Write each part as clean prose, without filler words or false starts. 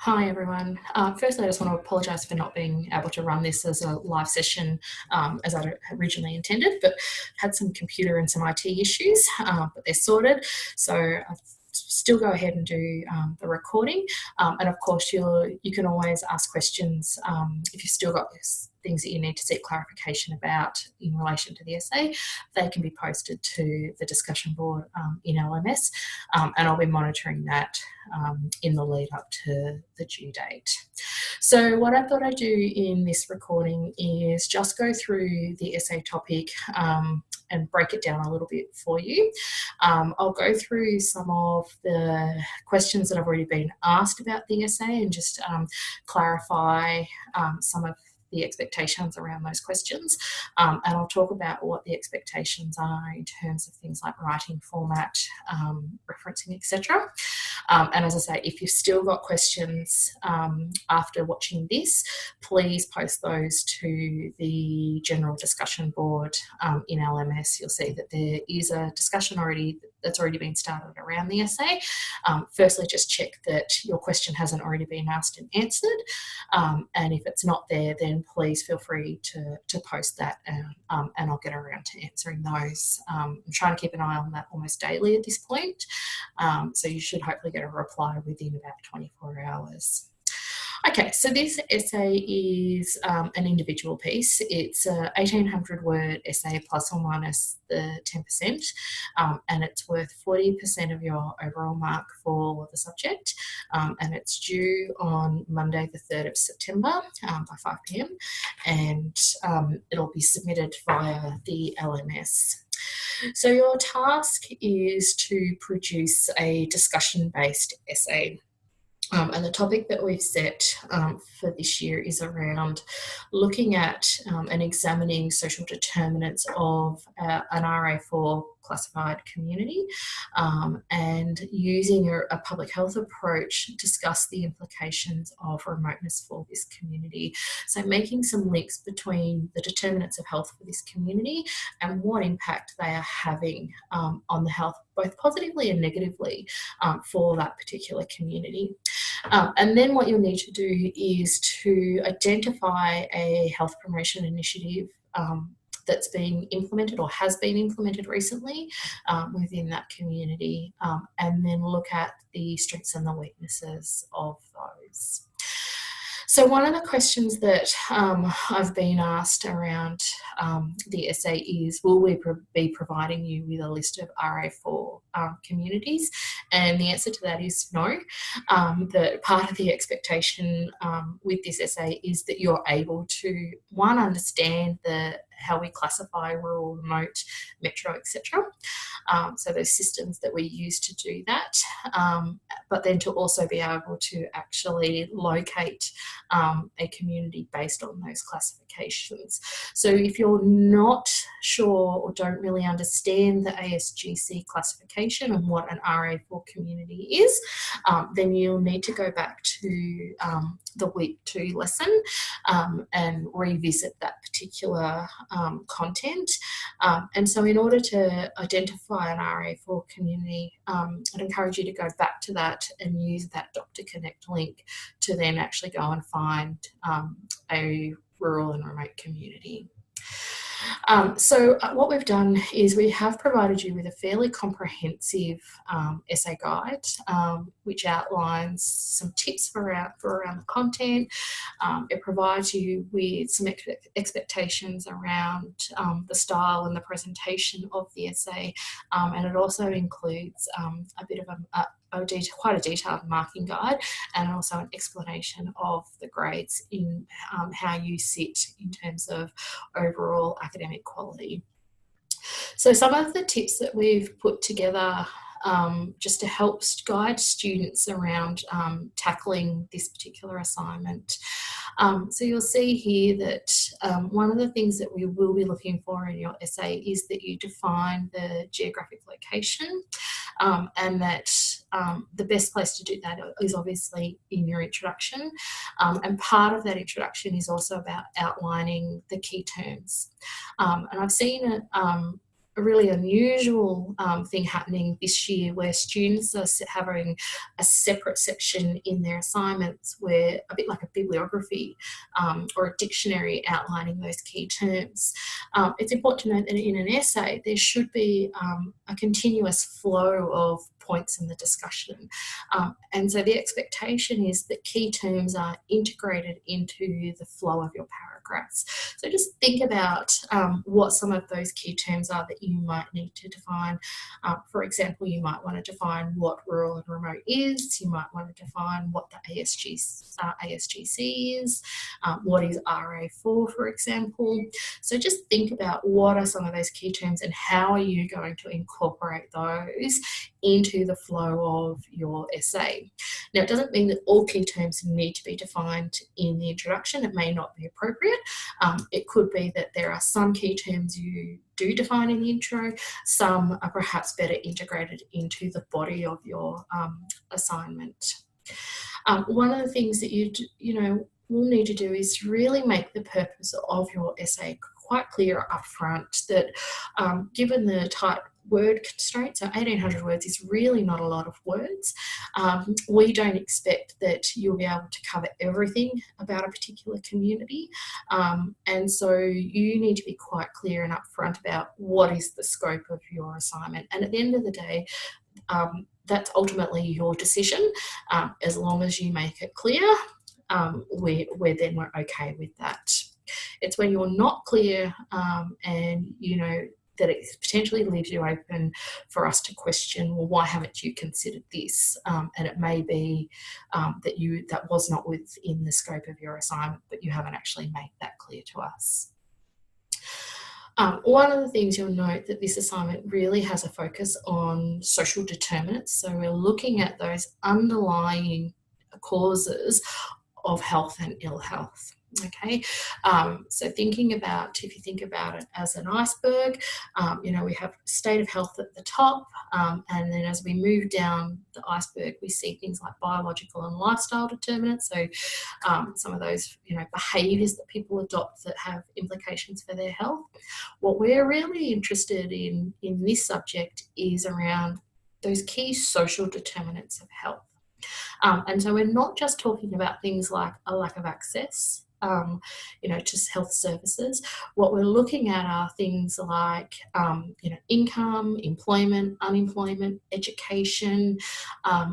Hi everyone. Firstly, I just want to apologise for not being able to run this as a live session as I originally intended, but had some computer and some IT issues, but they're sorted. So I'll still go ahead and do the recording. And of course, you can always ask questions if you've still got things that you need to seek clarification about in relation to the essay. They can be posted to the discussion board in LMS, and I'll be monitoring that in the lead up to the due date. So what I thought I'd do in this recording is just go through the essay topic and break it down a little bit for you. I'll go through some of the questions that have already been asked about the essay and just clarify some of the expectations around those questions, and I'll talk about what the expectations are in terms of things like writing format, referencing, etc. And as I say, if you've still got questions after watching this, please post those to the general discussion board in LMS. You'll see that there is a discussion that's already been started around the essay. Firstly, just check that your question hasn't already been asked and answered, and if it's not there, then please feel free to post that, and I'll get around to answering those. I'm trying to keep an eye on that almost daily at this point, so you should hopefully get a reply within about 24 hours. Okay, so this essay is an individual piece. It's a 1,800 word essay plus or minus the 10%, and it's worth 40% of your overall mark for the subject, and it's due on Monday the 3rd of September by 5 p.m, and it'll be submitted via the LMS. So your task is to produce a discussion-based essay. And the topic that we've set for this year is around looking at and examining social determinants of an RA4 classified community, and using a public health approach to discuss the implications of remoteness for this community. So making some links between the determinants of health for this community and what impact they are having on the health, both positively and negatively, for that particular community. And then what you'll need to do is to identify a health promotion initiative that's being implemented or has been implemented recently within that community, and then look at the strengths and the weaknesses of those. So one of the questions that I've been asked around the essay is, will we be providing you with a list of RA4 communities? And the answer to that is no. That part of the expectation with this essay is that you're able to, one, understand how we classify rural, remote, metro, etc. So those systems that we use to do that, but then to also be able to actually locate a community based on those classifications. So if you're not sure or don't really understand the ASGC classification and what an RA4 community is, then you'll need to go back to the week 2 lesson and revisit that particular content. And so in order to identify an RA4 community, I'd encourage you to go back to that and use that Doctor Connect link to then actually go and find a rural and remote community. So what we've done is we have provided you with a fairly comprehensive essay guide, which outlines some tips for around the content. It provides you with some expectations around the style and the presentation of the essay, and it also includes a bit of quite a detailed marking guide, and also an explanation of the grades in how you sit in terms of overall academic quality. So some of the tips that we've put together just to help guide students around tackling this particular assignment. So you'll see here that one of the things that we will be looking for in your essay is that you define the geographic location, and that the best place to do that is obviously in your introduction, and part of that introduction is also about outlining the key terms. And I've seen a really unusual thing happening this year where students are having a separate section in their assignments where, a bit like a bibliography or a dictionary outlining those key terms. It's important to note that in an essay there should be a continuous flow of points in the discussion. And so the expectation is that key terms are integrated into the flow of your paragraphs. So just think about what some of those key terms are that you might need to define. For example, you might want to define what rural and remote is. You might want to define what the ASGC is, what is RA4, for example. So just think about what are some of those key terms and how are you going to incorporate those into the flow of your essay. Now, it doesn't mean that all key terms need to be defined in the introduction. It may not be appropriate. It could be that there are some key terms you do define in the intro. Some are perhaps better integrated into the body of your assignment. One of the things that you will need to do is really make the purpose of your essay quite clear up front, that given the tight word constraint, so 1800 words is really not a lot of words. We don't expect that you'll be able to cover everything about a particular community, and so you need to be quite clear and upfront about what is the scope of your assignment. And at the end of the day, that's ultimately your decision. As long as you make it clear, we're okay with that. It's when you're not clear and that it potentially leaves you open for us to question, well, why haven't you considered this? And it may be that was not within the scope of your assignment, but you haven't actually made that clear to us. One of the things you'll note that this assignment really has a focus on social determinants. So we're looking at those underlying causes of health and ill health. Okay, so if you think about it as an iceberg, we have state of health at the top, and then as we move down the iceberg, we see things like biological and lifestyle determinants. So some of those, behaviours that people adopt that have implications for their health. What we're really interested in this subject is around those key social determinants of health. And so we're not just talking about things like a lack of access to health services. What we're looking at are things like, income, employment, unemployment, education.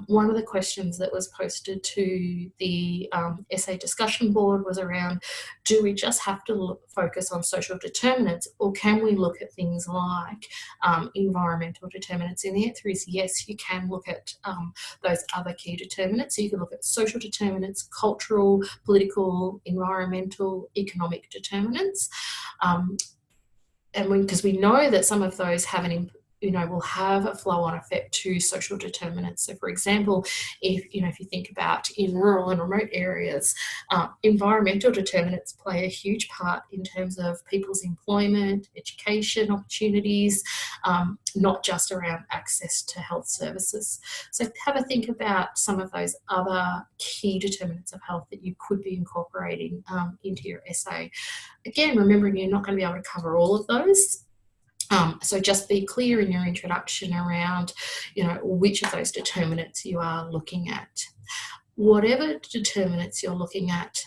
One of the questions that was posted to the essay discussion board was around, do we just have to focus on social determinants, or can we look at things like environmental determinants? And the answer is yes, you can look at those other key determinants. So you can look at social determinants, cultural, political, environmental, economic determinants. Because we know that some of those have will have a flow-on effect to social determinants. So, for example, if you think about in rural and remote areas, environmental determinants play a huge part in terms of people's employment, education opportunities, not just around access to health services. So have a think about some of those other key determinants of health that you could be incorporating into your essay. Again, remembering you're not going to be able to cover all of those. So just be clear in your introduction around, which of those determinants you are looking at. Whatever determinants you're looking at,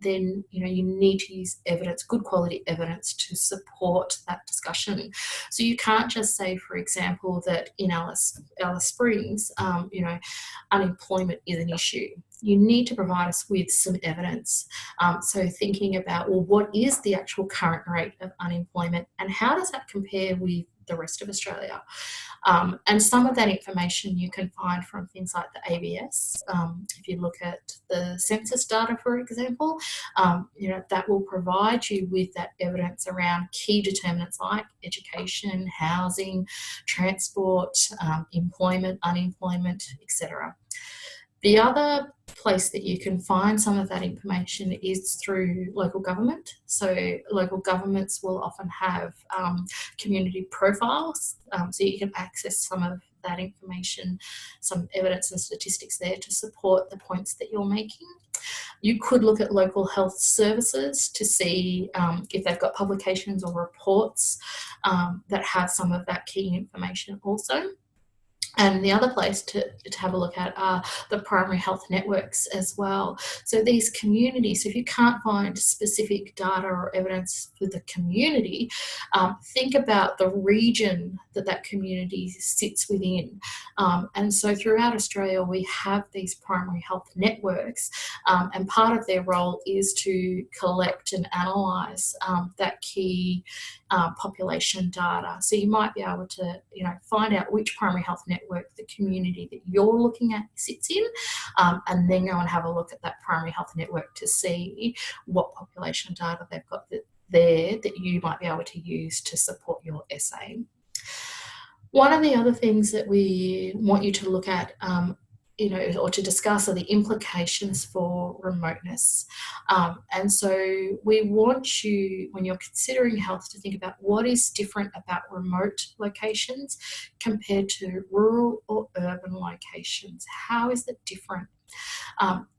then you need to use evidence, good quality evidence, to support that discussion. So you can't just say, for example, that in Alice Springs, unemployment is an issue. You need to provide us with some evidence. So thinking about, well, what is the actual current rate of unemployment and how does that compare with the rest of Australia? And some of that information you can find from things like the ABS. If you look at the census data, for example, that will provide you with that evidence around key determinants like education, housing, transport, employment, unemployment, etc. The other place that you can find some of that information is through local government. So local governments will often have community profiles, so you can access some of that information, some evidence and statistics there to support the points that you're making. You could look at local health services to see if they've got publications or reports that have some of that key information also. And the other place to have a look at are the primary health networks as well. So these communities, if you can't find specific data or evidence for the community, think about the region that that community sits within. And so throughout Australia, we have these primary health networks, and part of their role is to collect and analyse that key population data. So you might be able to, find out which primary health network the community that you're looking at sits in, and then go and have a look at that primary health network to see what population data they've got there that you might be able to use to support your essay. One of the other things that we want you to look at or to discuss are the implications for remoteness. And so we want you, when you're considering health, to think about what is different about remote locations compared to rural or urban locations. How is it different?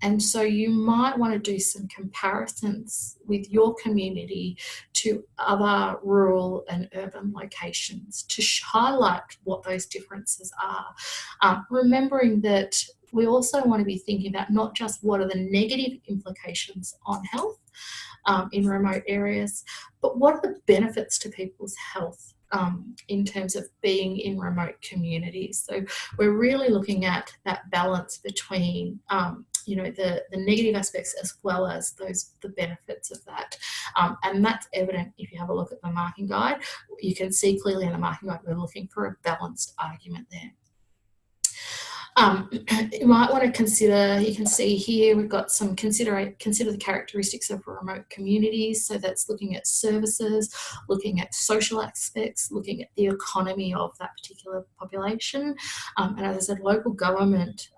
And so you might want to do some comparisons with your community to other rural and urban locations to highlight what those differences are. Remembering that we also want to be thinking about not just what are the negative implications on health in remote areas, but what are the benefits to people's health in terms of being in remote communities. So we're really looking at that balance between the negative aspects as well as the benefits of that. And that's evident if you have a look at the marking guide. You can see clearly in the marking guide we're looking for a balanced argument there. You might want to consider, you can see here we've got some consider the characteristics of remote communities. So that's looking at services, looking at social aspects, looking at the economy of that particular population. And as I said, local government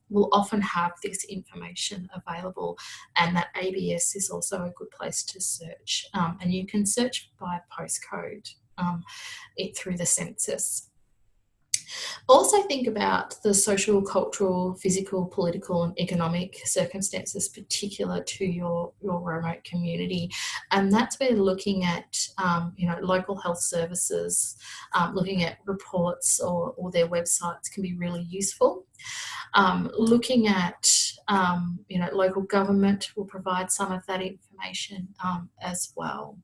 will often have this information available, and that ABS is also a good place to search. And you can search by postcode through the census. Also think about the social, cultural, physical, political and economic circumstances particular to your remote community. And that's where looking at local health services, looking at reports or their websites can be really useful. Looking at local government will provide some of that information as well.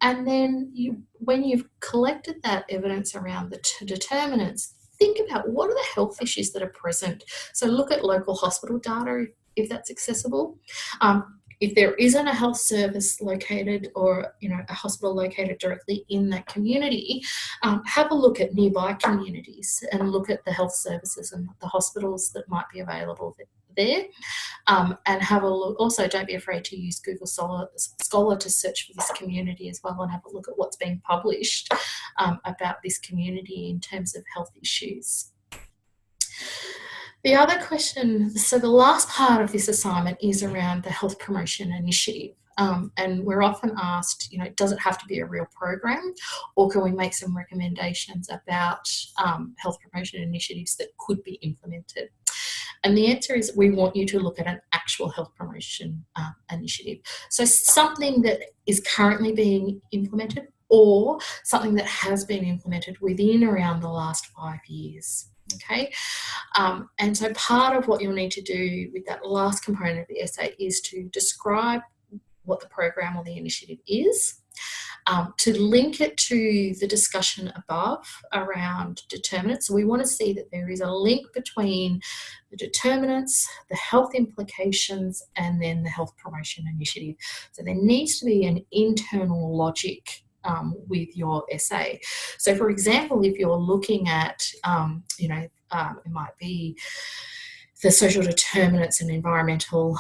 And then when you've collected that evidence around the determinants, think about what are the health issues that are present. So look at local hospital data if that's accessible. If there isn't a health service located or a hospital located directly in that community, have a look at nearby communities and look at the health services and the hospitals that might be available there. And have a look. Also, don't be afraid to use Google Scholar to search for this community as well, and have a look at what's being published about this community in terms of health issues. The other question, so the last part of this assignment is around the health promotion initiative. And we're often asked, does it have to be a real program, or can we make some recommendations about health promotion initiatives that could be implemented? And the answer is we want you to look at an actual health promotion initiative. So something that is currently being implemented or something that has been implemented within around the last 5 years. Okay, and so part of what you'll need to do with that last component of the essay is to describe what the program or the initiative is, to link it to the discussion above around determinants. So we want to see that there is a link between the determinants, the health implications, and then the health promotion initiative. So there needs to be an internal logic with your essay. So for example, if you're looking at, it might be the social determinants and environmental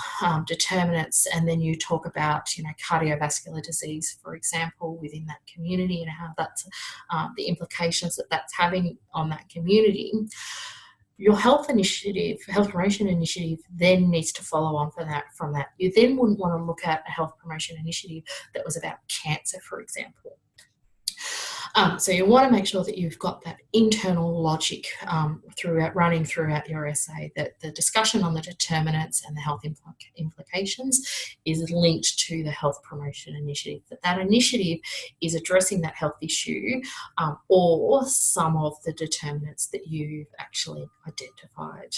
determinants, and then you talk about, cardiovascular disease, for example, within that community and how that's the implications that that's having on that community. Your health promotion initiative then needs to follow on from that. You then wouldn't want to look at a health promotion initiative that was about cancer, for example. So you want to make sure that you've got that internal logic running throughout your essay, that the discussion on the determinants and the health implications is linked to the health promotion initiative, that initiative is addressing that health issue or some of the determinants that you've actually identified.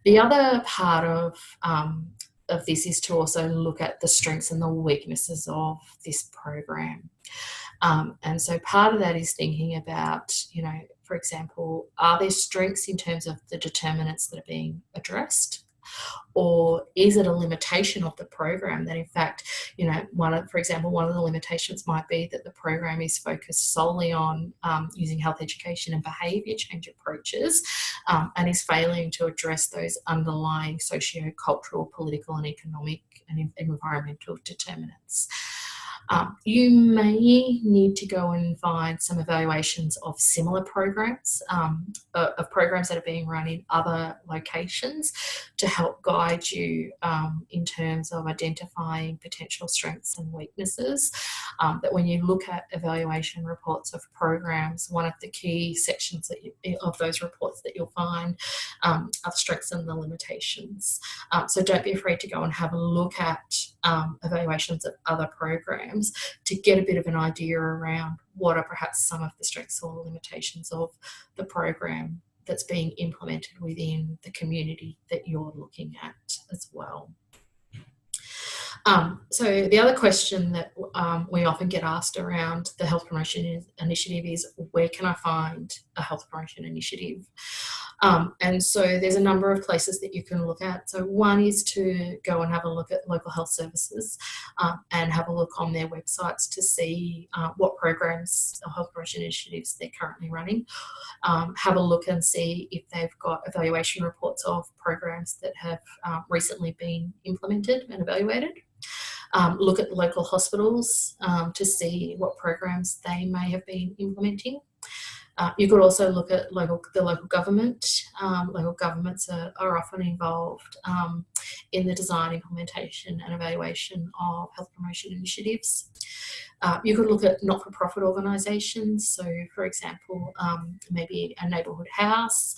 The other part of this is to also look at the strengths and the weaknesses of this program. And so part of that is thinking about, for example, are there strengths in terms of the determinants that are being addressed? Or is it a limitation of the program that, in fact, for example, one of the limitations might be that the program is focused solely on using health education and behaviour change approaches and is failing to address those underlying socio-cultural, political and economic and environmental determinants. You may need to go and find some evaluations of similar programs, of programs that are being run in other locations to help guide you in terms of identifying potential strengths and weaknesses. That when you look at evaluation reports of programs, one of the key sections of those reports that you'll find are the strengths and the limitations. So don't be afraid to go and have a look at evaluations of other programs to get a bit of an idea around what are perhaps some of the strengths or limitations of the program that's being implemented within the community that you're looking at as well. So the other question that we often get asked around the health promotion initiative is, where can I find a health promotion initiative? And so there's a number of places that you can look at. So one is to go and have a look at local health services and have a look on their websites to see what programs or health promotion initiatives they're currently running. Have a look and see if they've got evaluation reports of programs that have recently been implemented and evaluated. Look at local hospitals to see what programs they may have been implementing. You could also look at the local government. Local governments are often involved in the design, implementation and evaluation of health promotion initiatives. You could look at not-for-profit organisations. So, for example, maybe a neighbourhood house.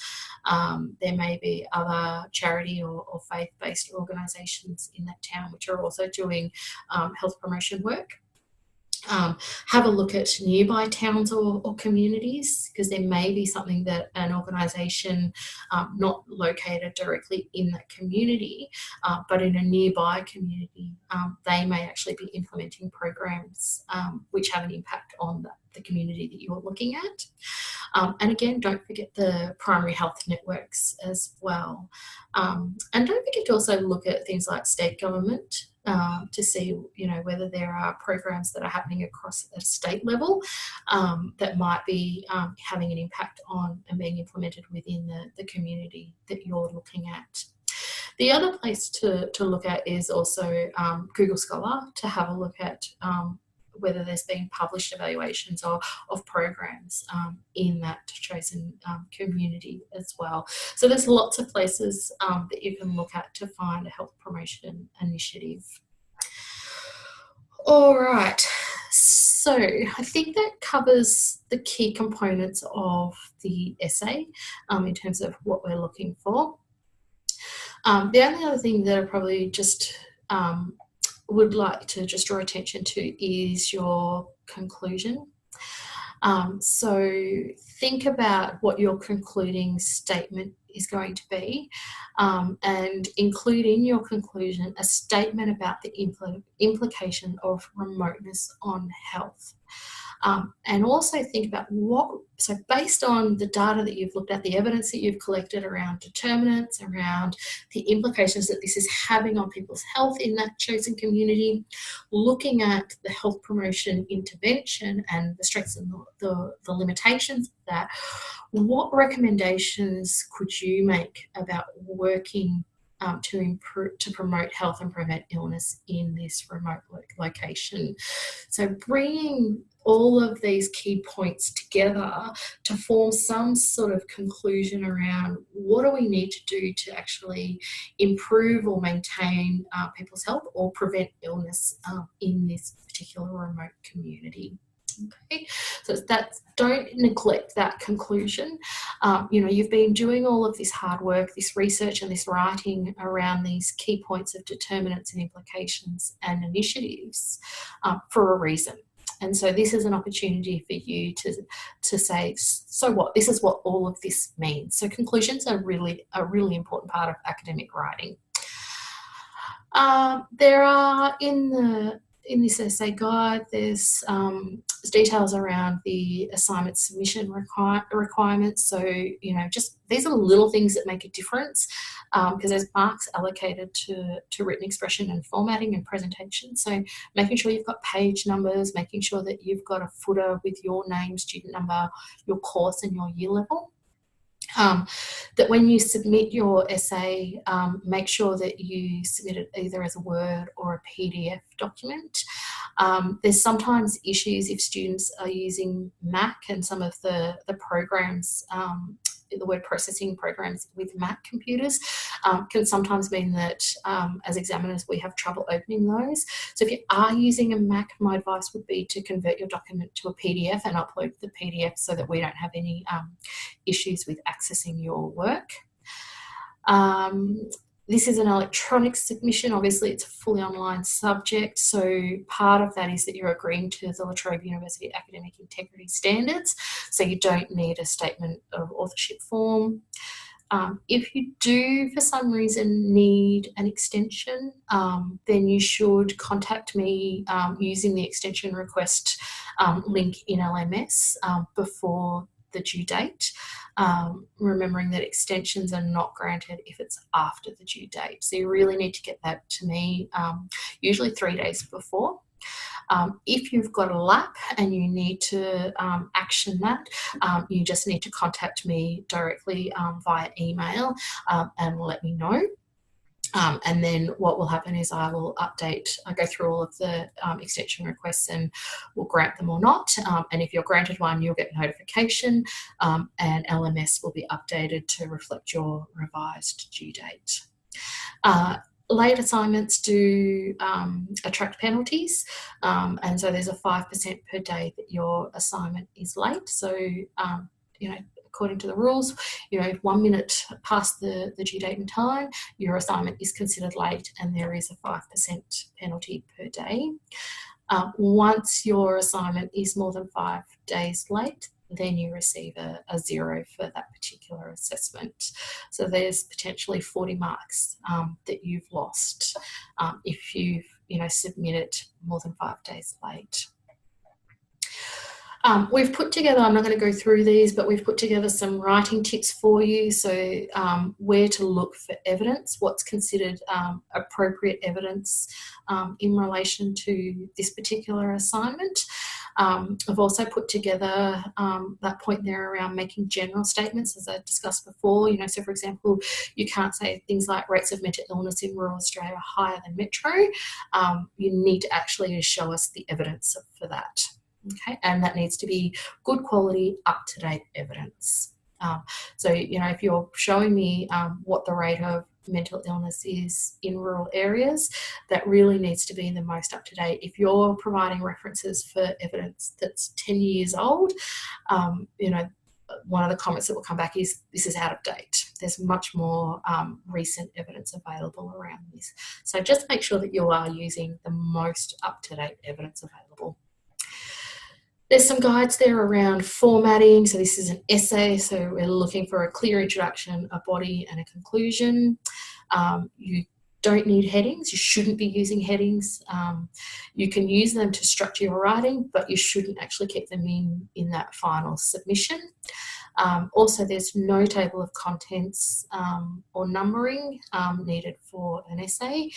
There may be other charity or faith-based organisations in that town which are also doing health promotion work. Have a look at nearby towns or communities, because there may be something that an organisation not located directly in that community but in a nearby community, they may actually be implementing programs which have an impact on the community that you're looking at. And again, don't forget the primary health networks as well. And don't forget to also look at things like state government to see, whether there are programs that are happening across a state level that might be having an impact on and being implemented within the community that you're looking at. The other place to look at is also Google Scholar, to have a look at whether there's been published evaluations of programs in that chosen community as well. So there's lots of places that you can look at to find a health promotion initiative. All right, so I think that covers the key components of the essay in terms of what we're looking for. The only other thing that I probably just would like to just draw attention to is your conclusion. So think about what your concluding statement is going to be and include in your conclusion a statement about the implication of remoteness on health. And also think about so based on the data that you've looked at, the evidence that you've collected around determinants, around the implications that this is having on people's health in that chosen community, looking at the health promotion intervention and the strengths and the limitations of that, what recommendations could you make about working to promote health and prevent illness in this remote location? So bringing all of these key points together to form some sort of conclusion around what do we need to do to actually improve or maintain people's health or prevent illness in this particular remote community. Okay, so don't neglect that conclusion. You've been doing all of this hard work, this research and this writing around these key points of determinants and implications and initiatives for a reason. And so this is an opportunity for you to say, so what? This is what all of this means. So conclusions are really a really important part of academic writing. There are in this essay guide, there's details around the assignment submission requirements. So, just these are the little things that make a difference, because there's marks allocated to written expression and formatting and presentation. So making sure you've got page numbers, making sure that you've got a footer with your name, student number, your course and your year level. That when you submit your essay, make sure that you submit it either as a Word or a PDF document. There's sometimes issues if students are using Mac, and some of the programs, the word processing programs with Mac computers can sometimes mean that as examiners we have trouble opening those. So if you are using a Mac, my advice would be to convert your document to a PDF and upload the PDF so that we don't have any issues with accessing your work. This is an electronic submission. Obviously, it's a fully online subject. So part of that is that you're agreeing to the La Trobe University Academic Integrity Standards. So you don't need a statement of authorship form. If you do, for some reason, need an extension, then you should contact me using the extension request link in LMS before the due date, remembering that extensions are not granted if it's after the due date. So you really need to get that to me usually 3 days before. If you've got a lap and you need to action that, you just need to contact me directly via email and let me know. And then what will happen is I will go through all of the extension requests and will grant them or not. And if you're granted one, you'll get notification and LMS will be updated to reflect your revised due date. Late assignments do attract penalties, and so there's a 5% per day that your assignment is late. So, according to the rules, 1 minute past the due date and time, your assignment is considered late and there is a 5% penalty per day. Once your assignment is more than 5 days late, then you receive a 0 for that particular assessment. So there's potentially 40 marks that you've lost if you've submit it more than 5 days late. We've put together, I'm not going to go through these, but we've put together some writing tips for you. So where to look for evidence, what's considered appropriate evidence in relation to this particular assignment. I've also put together that point there around making general statements, as I discussed before. So for example, you can't say things like rates of mental illness in rural Australia are higher than metro. You need to actually show us the evidence for that. Okay, and that needs to be good quality, up-to-date evidence. So, if you're showing me what the rate of mental illness is in rural areas, that really needs to be the most up-to-date. If you're providing references for evidence that's 10 years old, one of the comments that will come back is this is out of date. There's much more recent evidence available around this. So just make sure that you are using the most up-to-date evidence available. There's some guides there around formatting. So this is an essay, so we're looking for a clear introduction, a body and a conclusion. You don't need headings. You shouldn't be using headings. You can use them to structure your writing, but you shouldn't actually keep them in that final submission. Also, there's no table of contents or numbering needed for an essay.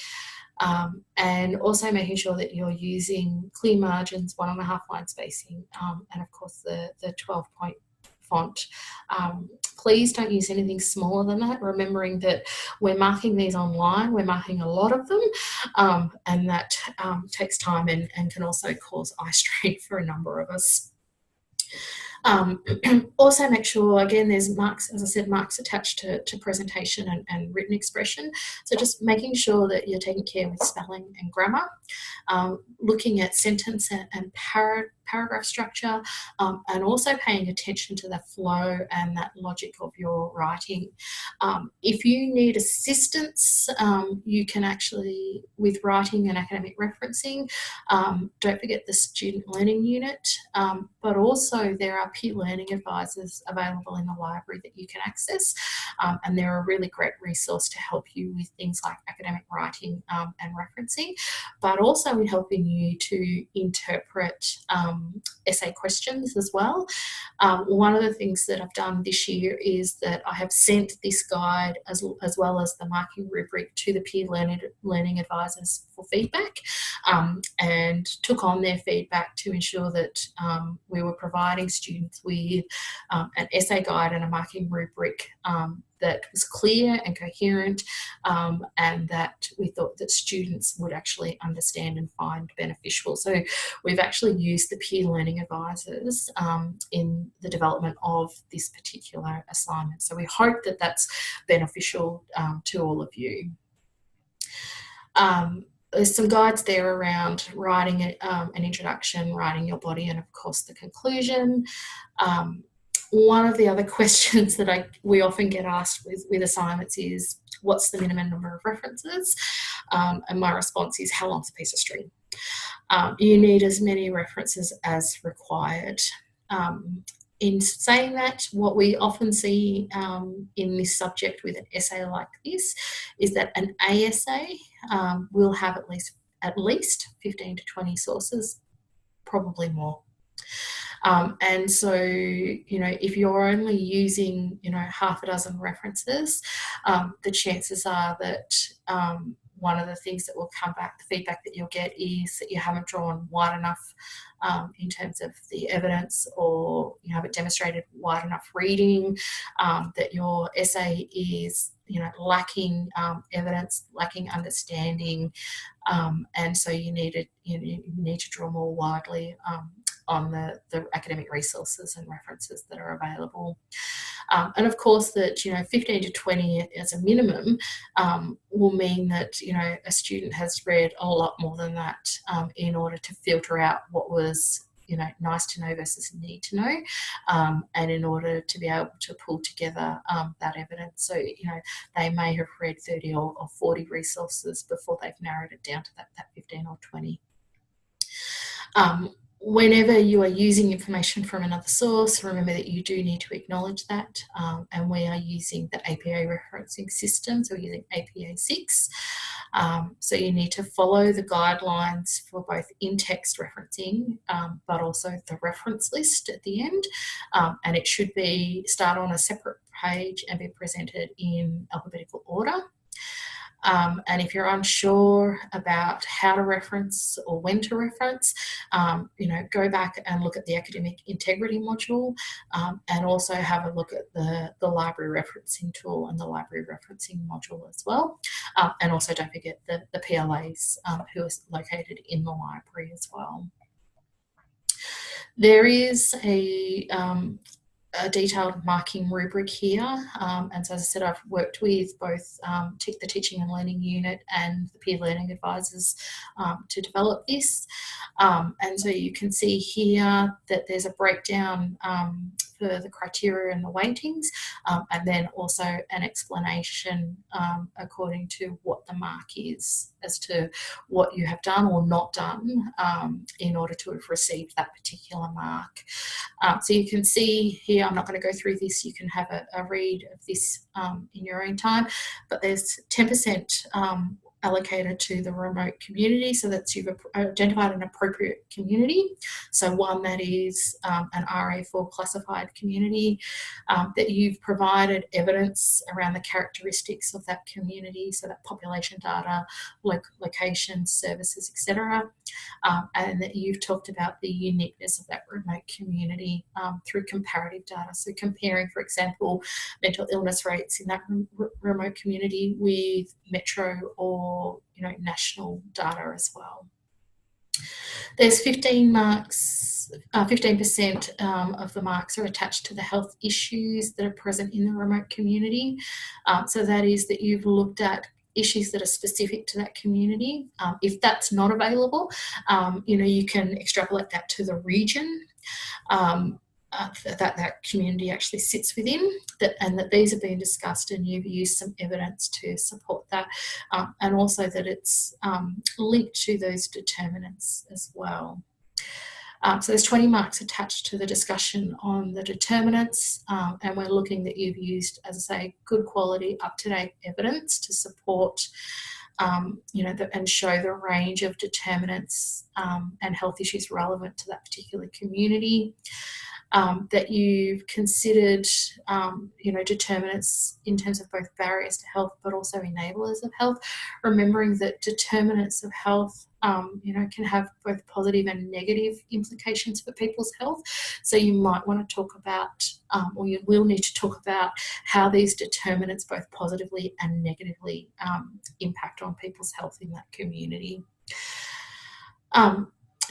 And also making sure that you're using clear margins, 1.5 line spacing, and of course the 12-point font. Please don't use anything smaller than that, remembering that we're marking these online, we're marking a lot of them, and that takes time and can also cause eye strain for a number of us. Also make sure, again, there's marks, as I said, marks attached to presentation and written expression. So just making sure that you're taking care with spelling and grammar, looking at sentence and paragraph structure, and also paying attention to the flow and that logic of your writing. If you need assistance, you can actually, with writing and academic referencing, don't forget the student learning unit, but also there are peer learning advisors available in the library that you can access, and they're a really great resource to help you with things like academic writing and referencing, but also in helping you to interpret essay questions as well. One of the things that I've done this year is that I have sent this guide as well as the marking rubric to the peer learning advisors for feedback, and took on their feedback to ensure that we were providing students with an essay guide and a marking rubric that was clear and coherent, and that we thought that students would actually understand and find beneficial. So we've actually used the peer learning advisors in the development of this particular assignment. So we hope that that's beneficial to all of you. There's some guides there around writing an introduction, writing your body, and of course the conclusion. One of the other questions that we often get asked with assignments is, what's the minimum number of references? And my response is, how long's a piece of string? You need as many references as required. In saying that, what we often see in this subject with an essay like this is that an ASA will have at least 15 to 20 sources, probably more. And so, if you're only using, half a dozen references, the chances are that one of the things that will come back, the feedback that you'll get, is that you haven't drawn wide enough in terms of the evidence, or you haven't demonstrated wide enough reading, that your essay is lacking evidence, lacking understanding, and so you need to draw more widely on the academic resources and references that are available. And of course that, 15 to 20 as a minimum will mean that, a student has read a lot more than that in order to filter out what was, nice to know versus need to know, and in order to be able to pull together that evidence. So, they may have read 30 or 40 resources before they've narrowed it down to that 15 or 20. Whenever you are using information from another source, remember that you do need to acknowledge that, and we are using the APA referencing system, so we're using APA6. So you need to follow the guidelines for both in-text referencing, but also the reference list at the end, and it should start on a separate page and be presented in alphabetical order. And if you're unsure about how to reference or when to reference, go back and look at the academic integrity module, and also have a look at the library referencing tool and the library referencing module as well. And also don't forget the PLAs who are located in the library as well. There is a detailed marking rubric here, and so as I said, I've worked with both the teaching and learning unit and the peer learning advisors to develop this, and so you can see here that there's a breakdown for the criteria and the weightings, and then also an explanation according to what the mark is, as to what you have done or not done in order to have received that particular mark. So you can see here, I'm not going to go through this, you can have a read of this in your own time, but there's 10% allocated to the remote community, so that you've identified an appropriate community, so one that is an RA4 classified community, that you've provided evidence around the characteristics of that community, so that population data, location, services, etc., and that you've talked about the uniqueness of that remote community through comparative data, so comparing, for example, mental illness rates in that remote community with metro or national data as well. There's 15% of the marks are attached to the health issues that are present in the remote community. So that is that you've looked at, issues that are specific to that community. If that's not available, you can extrapolate that to the region that community actually sits within, and that these are being discussed and you've used some evidence to support that, and also that it's linked to those determinants as well. So there's 20 marks attached to the discussion on the determinants, and we're looking that you've used, as I say, good quality, up-to-date evidence to support and show the range of determinants and health issues relevant to that particular community. That you've considered, determinants in terms of both barriers to health, but also enablers of health, remembering that determinants of health, can have both positive and negative implications for people's health. So you might want to talk about, or you will need to talk about how these determinants both positively and negatively impact on people's health in that community.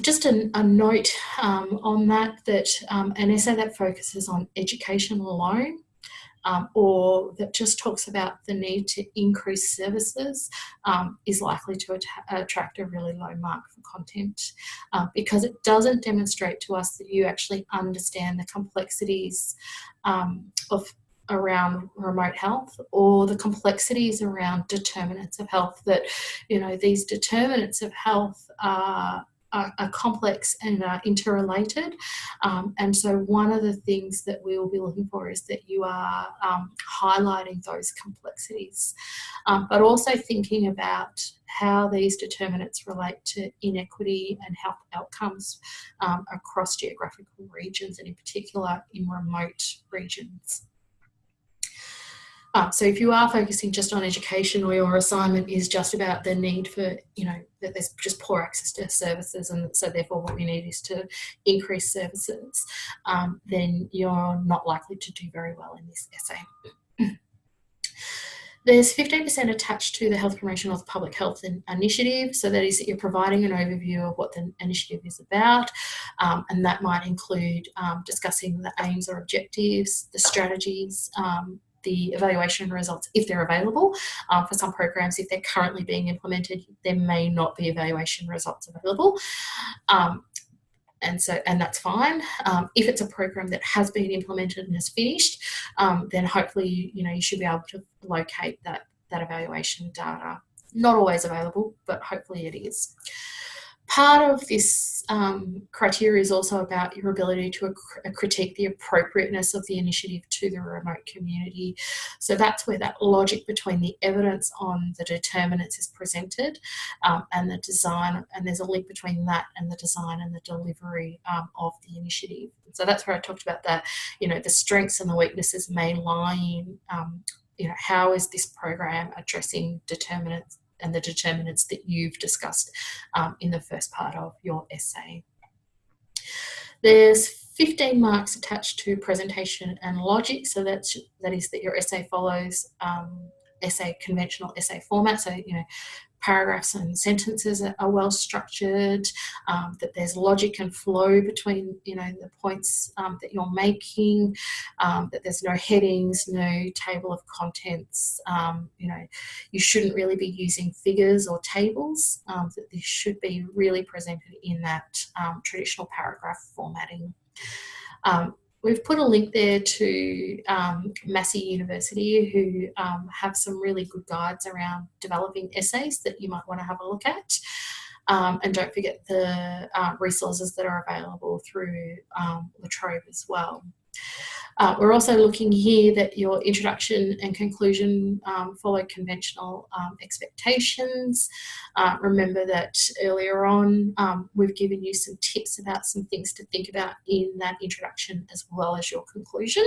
Just a note on that an essay that focuses on education alone, or that just talks about the need to increase services, is likely to attract a really low mark for content, because it doesn't demonstrate to us that you actually understand the complexities around remote health, or the complexities around determinants of health, that these determinants of health are complex and are interrelated, and so one of the things that we will be looking for is that you are highlighting those complexities, but also thinking about how these determinants relate to inequity and health outcomes across geographical regions, and in particular in remote regions. So if you are focusing just on education, or your assignment is just about the need for, that there's just poor access to services, and so therefore what we need is to increase services, then you're not likely to do very well in this essay. There's 15% attached to the Health Promotion of Public Health Initiative. So that is that you're providing an overview of what the initiative is about, and that might include discussing the aims or objectives, the strategies, the evaluation results if they're available. For some programs, if they're currently being implemented, there may not be evaluation results available. And that's fine. If it's a program that has been implemented and is finished, then hopefully you should be able to locate that evaluation data. Not always available, but hopefully it is. Part of this criteria is also about your ability to critique the appropriateness of the initiative to the remote community. So that's where that logic between the evidence on the determinants is presented, and the design, and there's a link between that and the design and the delivery of the initiative. So that's where I talked about that, the strengths and the weaknesses may lie in, how is this program addressing determinants and the determinants that you've discussed in the first part of your essay. There's 15 marks attached to presentation and logic, so that is that your essay follows conventional essay format, so paragraphs and sentences are well structured, that there's logic and flow between the points that you're making, that there's no headings, no table of contents, you shouldn't really be using figures or tables, that this should be really presented in that traditional paragraph formatting. We've put a link there to Massey University, who have some really good guides around developing essays that you might want to have a look at. And don't forget the resources that are available through La Trobe as well. We're also looking here that your introduction and conclusion follow conventional expectations. Remember that earlier on we've given you some tips about some things to think about in that introduction as well as your conclusion.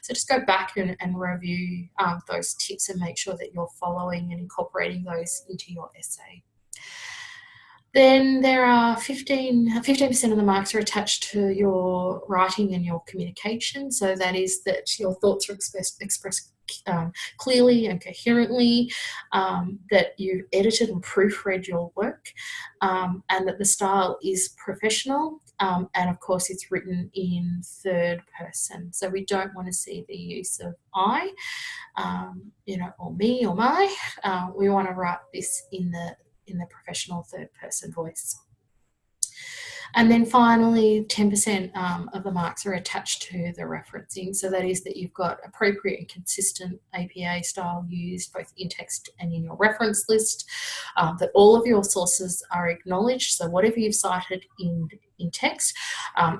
So just go back and review those tips and make sure that you're following and incorporating those into your essay. Then there are 15% of the marks are attached to your writing and your communication. So that is that your thoughts are expressed clearly and coherently, that you've edited and proofread your work, and that the style is professional, and of course it's written in third person. So we don't want to see the use of I, or me or my. We want to write this in the professional third person voice. And then finally, 10% of the marks are attached to the referencing. So that is that you've got appropriate and consistent APA style used both in text and in your reference list, that all of your sources are acknowledged. So whatever you've cited in text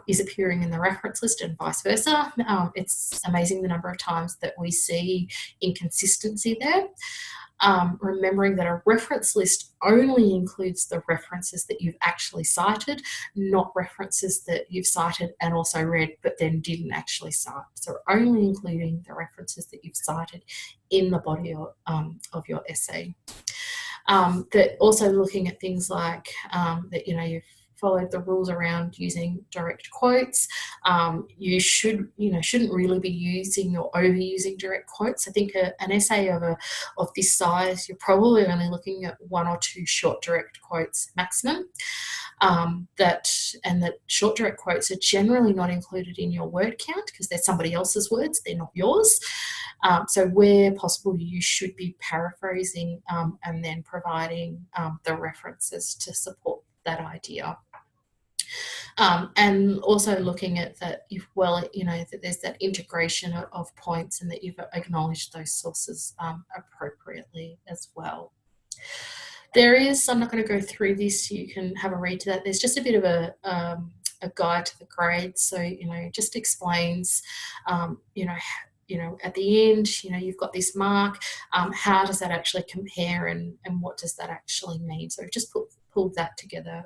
is appearing in the reference list and vice versa. It's amazing the number of times that we see inconsistency there. Remembering that a reference list only includes the references that you've actually cited, not references that you've cited and also read but then didn't actually cite. So only including the references that you've cited in the body of your essay. That also looking at things like that, you've followed the rules around using direct quotes. You shouldn't really be using or overusing direct quotes. I think an essay of this size, you're probably only looking at 1 or 2 short direct quotes maximum. That short direct quotes are generally not included in your word count because they're somebody else's words, they're not yours. So where possible, you should be paraphrasing and then providing the references to support that idea. And also looking at that, that there's that integration of points and that you've acknowledged those sources appropriately as well. I'm not going to go through this, so you can have a read to that. There's just a bit of a guide to the grades. So, just explains, at the end, you've got this mark. How does that actually compare and what does that actually mean? So we've just pulled that together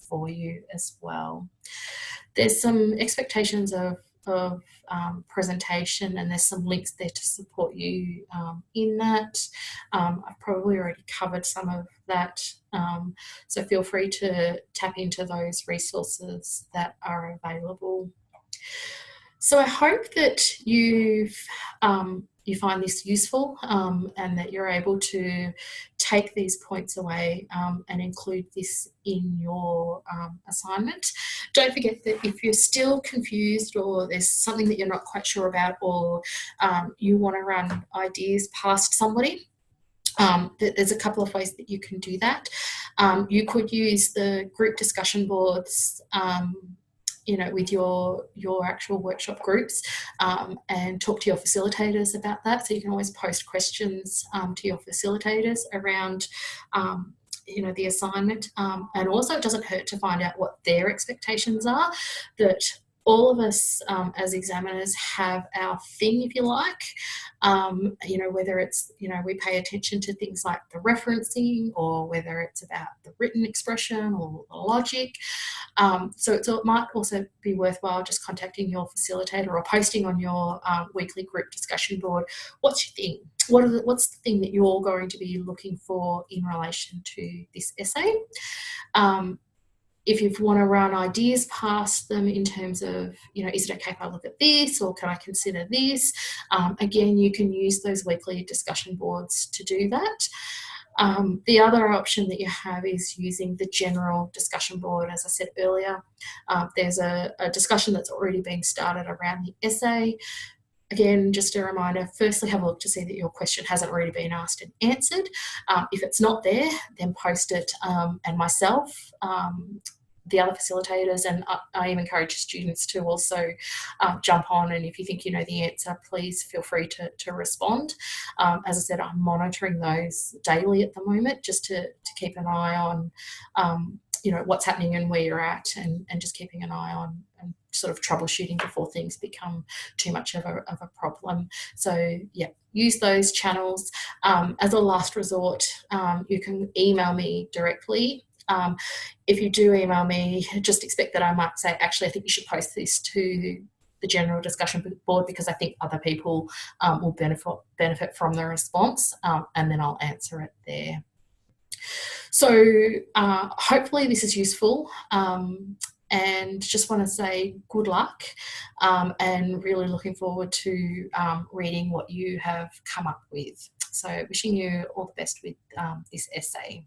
for you as well. There's some expectations of presentation, and there's some links there to support you in that. I've probably already covered some of that, so feel free to tap into those resources that are available. So I hope that you find this useful and that you're able to take these points away and include this in your assignment. Don't forget that if you're still confused or there's something that you're not quite sure about, or you want to run ideas past somebody, there's a couple of ways that you can do that. You could use the group discussion boards with your actual workshop groups and talk to your facilitators about that. So you can always post questions to your facilitators around the assignment. And also it doesn't hurt to find out what their expectations are, that all of us as examiners have our thing, if you like, whether it's, we pay attention to things like the referencing, or whether it's about the written expression or the logic. So it might also be worthwhile just contacting your facilitator or posting on your weekly group discussion board. What's your thing? What's the thing that you're going to be looking for in relation to this essay? If you want to run ideas past them in terms of, is it okay if I look at this, or can I consider this? Again, you can use those weekly discussion boards to do that. The other option that you have is using the general discussion board. As I said earlier, there's a discussion that's already been started around the essay. Again, just a reminder, firstly, have a look to see that your question hasn't already been asked and answered. If it's not there, then post it, and myself, the other facilitators, and I even encourage students to also jump on, and if you think you know the answer, please feel free to respond. As I said, I'm monitoring those daily at the moment, just to keep an eye on what's happening and where you're at, and just keeping an eye on and sort of troubleshooting before things become too much of a problem. So yeah, use those channels. As a last resort, you can email me directly. If you do email me, just expect that I might say, actually, I think you should post this to the general discussion board because I think other people will benefit from the response, and then I'll answer it there. So hopefully this is useful, and just want to say good luck, and really looking forward to reading what you have come up with. So wishing you all the best with this essay.